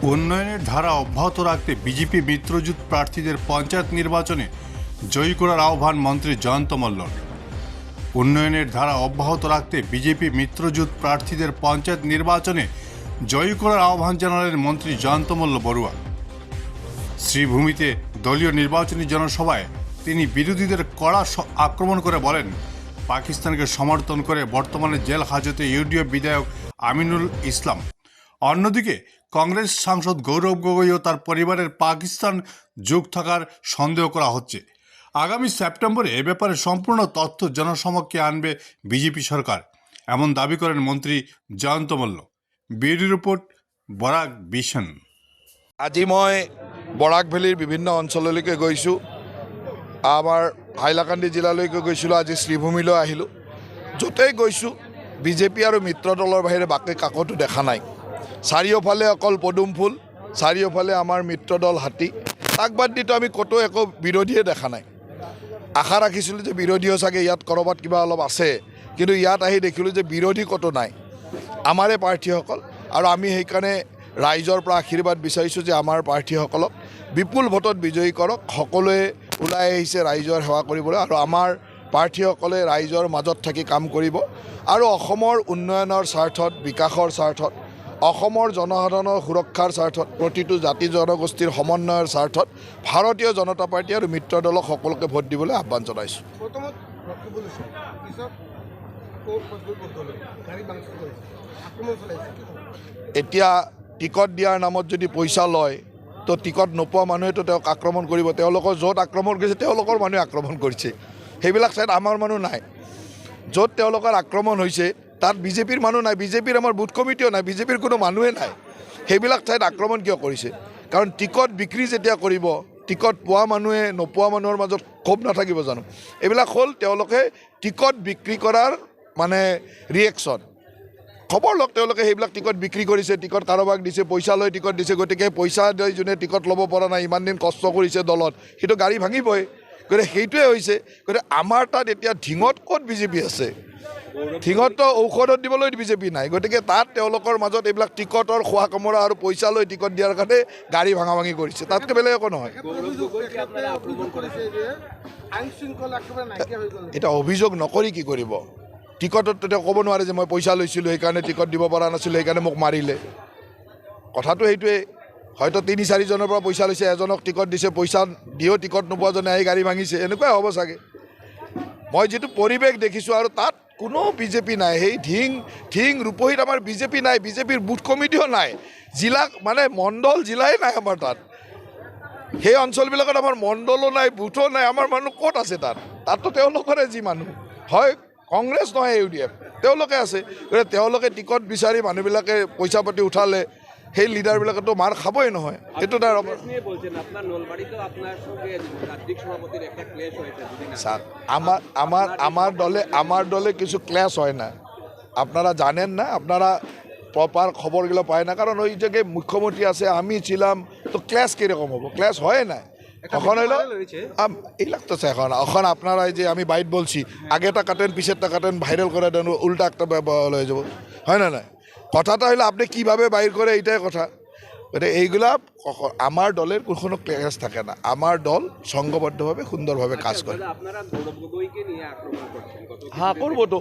উন্নয়নের ধারা অব্যাহত রাখতে বিজেপি মিত্রজোট প্রার্থীদের পঞ্চায়েত নির্বাচনে জয়ী করার আহ্বান মন্ত্রী জয়ন্ত মল্লর। উন্নয়নের ধারা অব্যাহত রাখতে বিজেপি মিত্রজোট প্রার্থীদের পঞ্চায়েত নির্বাচনে জয়ী করার আহ্বান জানালেন মন্ত্রী জয়ন্ত মল্ল বড়ুয়া। শ্রীভূমিতে দলীয় নির্বাচনী জনসভায় তিনি বিরোধীদের কড়া আক্রমণ করে বলেন, পাকিস্তানকে সমর্থন করে বর্তমানে জেল হাজতে ইউডিএফ বিধায়ক আমিনুল ইসলাম। অন্যদিকে কংগ্রেস সাংসদ গৌরব গগৈ ও তার পরিবারের পাকিস্তান যোগ থাকার সন্দেহ করা হচ্ছে। আগামী সেপ্টেম্বরে এ ব্যাপারে সম্পূর্ণ তথ্য জনসমক্ষে আনবে বিজেপি সরকার, এমন দাবি করেন মন্ত্রী জয়ন্ত মল্ল। ব্যুরো রিপোর্ট, বৰাক ভিশন। আজি মই বৰাক ভেলীৰ বিভিন্ন অঞ্চললৈকে গৈছোঁ। আমাৰ হাইলাকান্দি জিলালৈকে গৈছিলোঁ, আজি শ্ৰীভূমিলৈ আহিলোঁ। য'তেই গৈছোঁ বিজেপি আৰু মিত্ৰ দলৰ বাহিৰে বাকী কাকতো দেখা নাই। চাৰিওফালে অকল পদুম ফুল, চাৰিওফালে আমাৰ মিত্ৰ দল হাতী। তাক বাদ দিতো আমি ক'তো একো বিৰোধীয়ে দেখা নাই। আশা ৰাখিছিলোঁ যে বিৰোধীও চাগে ইয়াত ক'ৰবাত কিবা অলপ আছে, কিন্তু ইয়াত আহি দেখিলোঁ যে বিৰোধী ক'তো নাই, আমাৰে প্ৰাৰ্থীসকল। আৰু আমি সেইকাৰণে ৰাইজৰ পৰা আশীৰ্বাদ বিচাৰিছোঁ যে আমাৰ প্ৰাৰ্থীসকলক বিপুল ভোটত বিজয়ী কৰক। সকলোৱে ওলাই আহিছে ৰাইজৰ সেৱা কৰিবলৈ, আৰু আমাৰ প্ৰাৰ্থীসকলে ৰাইজৰ মাজত থাকি কাম কৰিব আৰু অসমৰ উন্নয়নৰ স্বাৰ্থত, বিকাশৰ স্বাৰ্থত, অসমৰ জনসাধাৰণৰ সুৰক্ষাৰ স্বাৰ্থত, প্ৰতিটো জাতি জনগোষ্ঠীৰ সমন্বয়ৰ স্বাৰ্থত ভাৰতীয় জনতা পাৰ্টী আৰু মিত্ৰ দলক সকলোকে ভোট দিবলৈ আহ্বান জনাইছোঁ। এতিয়া টিকট দিয়াৰ নামত যদি পইচা লয়, তো টিকট নোপোৱা মানুহেতো তেওঁক আক্ৰমণ কৰিব। তেওঁলোকৰ য'ত আক্ৰমণ কৰিছে তেওঁলোকৰ মানুহে আক্ৰমণ কৰিছে, সেইবিলাক ঠাইত আমাৰ মানুহ নাই। য'ত তেওঁলোকৰ আক্ৰমণ হৈছে তাত বিজেপিৰ মানুহ নাই, বিজেপিৰ আমাৰ বুথ কমিটিও নাই, বিজেপিৰ কোনো মানুহে নাই। সেইবিলাক ঠাইত আক্ৰমণ কিয় কৰিছে? কাৰণ টিকট বিক্ৰী যেতিয়া কৰিব, টিকট পোৱা মানুহে নোপোৱা মানুহৰ মাজত ক্ষোভ নাথাকিব জানো? এইবিলাক হ'ল তেওঁলোকে টিকট বিক্ৰী কৰাৰ মানে ৰিয়েকশ্যন। খবৰ লওক, তেওঁলোকে সেইবিলাক টিকট বিক্ৰী কৰিছে, টিকট কাৰোবাক দিছে, পইচা লৈ টিকট দিছে। গতিকে পইচা লৈ যোনে টিকট ল'ব পৰা নাই, ইমান দিন কষ্ট কৰিছে দলত, সেইটো গাড়ী ভাঙিবই। গতিকে সেইটোৱে হৈছে। গতিকে আমাৰ তাত এতিয়া ঢিঙত ক'ত বিজেপি আছে? ঢিঙততো ঔষধত দিবলৈ বিজেপি নাই। গতিকে তাত তেওঁলোকৰ মাজত এইবিলাক টিকটৰ খোৱা কামোৰা আৰু পইচা লৈ টিকট দিয়াৰ কাৰণে গাড়ী ভাঙা ভাঙি কৰিছে, তাতকৈ বেলেগ একো নহয়। এতিয়া অভিযোগ নকৰি কি কৰিব? টিকটত তেওঁ ক'ব নোৱাৰে যে মই পইচা লৈছিলোঁ, সেইকাৰণে টিকট দিব পৰা নাছিলোঁ, সেইকাৰণে মোক মাৰিলে। কথাটো সেইটোৱে। হয়তো ৩-৪জনৰ পৰা পইচা লৈছে, এজনক টিকট দিছে, পইচা দিও টিকট নোপোৱাজনে আহি গাড়ী ভাঙিছে, এনেকুৱাই হ'ব চাগে। মই যিটো পৰিৱেশ দেখিছোঁ, আৰু তাত কোনো বিজেপি নাই। সেই ঢিং ৰূপহীত আমাৰ বিজেপি নাই, বিজেপিৰ বুথ কমিটিও নাই, জিলা মানে মণ্ডল জিলাই নাই আমাৰ তাত। সেই অঞ্চলবিলাকত আমাৰ মণ্ডলো নাই, বুথো নাই, আমাৰ মানুহ ক'ত আছে তাত? তাততো তেওঁলোকৰে যি মানুহ হয়, কংগ্ৰেছ নহয় ইউডিএফ, তেওঁলোকে আছে। গতিকে তেওঁলোকে টিকট বিচাৰি মানুহবিলাকে পইচা পাতি উঠালে, সেই লিডাৰবিলাকেতো মাৰ খাবই নহয়। সেইটো তাৰ আমার দলে কিছু ক্ল্যাশ হয় না, আপনারা জানেন না, আপনারা প্রপার খবরগুলো পায় না। কারণ ওই জায়গায় মুখ্যমন্ত্রী আছে, আমি ছিলাম, তো ক্ল্যাশ কীরকম হবো? ক্ল্যাশ হয় না। এখন হইল এইবিলাক তো এখন এখন আপনারা এই যে আমি বাইট বলছি, আগেটা কাটেন পিছেরটা কাটেন, ভাইরাল করে দেন, উল্টা একটা হয়ে যাব, হয় না? না, কথাটা হইলো আপনি কীভাবে বাইর করে, এইটাই কথা। এইগুলা আমার দলের কোনো ক্ল্যাশ থাকে না। আমার দল সংঘবদ্ধভাবে সুন্দরভাবে কাজ করে। হ্যাঁ, করবো তো।